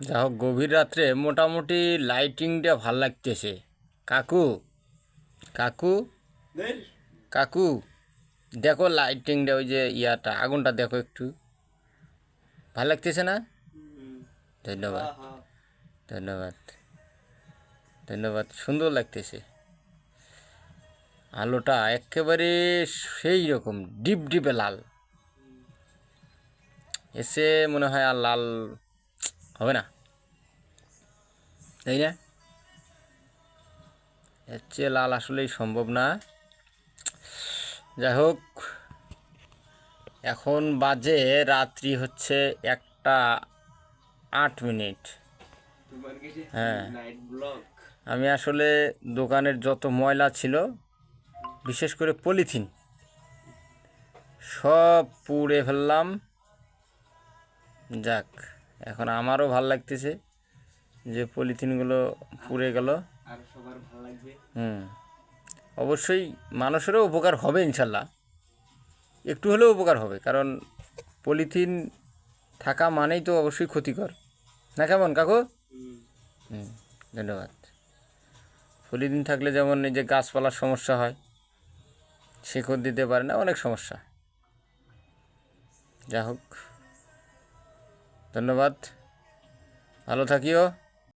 যা হোক গভীর রাত্রে মোটামুটি লাইটিংটা ভাল লাগতেছে। কাকু কাকু কাকু দেখো লাইটিংটা, ওই যে ইয়াটা আগুনটা দেখো একটু, ভাল লাগতেছে না? ধন্যবাদ, ধন্যবাদ, ধন্যবাদ। সুন্দর লাগতেছে, আলোটা একেবারে সেই রকম ডিপ ডিপে লাল। এসে মনে হয় আর লাল হবে না, তাই না? এর চেয়ে লাল আসলেই সম্ভব না। যাই হোক, এখন বাজে রাত্রি হচ্ছে 1টা 8 মিনিট। হ্যাঁ, আমি আসলে দোকানের যত ময়লা ছিল, বিশেষ করে পলিথিন, সব পুড়ে ফেললাম। যাক, এখন আমারও ভাল লাগতেছে যে পলিথিনগুলো পুড়ে গেল। অবশ্যই মানুষেরও উপকার হবে ইনশাল্লাহ, একটু হলেও উপকার হবে, কারণ পলিথিন থাকা মানেই তো অবশ্যই ক্ষতিকর না, কেমন কাকু? ধন্যবাদ। পলিথিন থাকলে যেমন এই যে গাছপালার সমস্যা হয়, শিকড় দিতে পারে না, অনেক সমস্যা। যা হোক, ধন্যবাদ, ভালো থাকিও।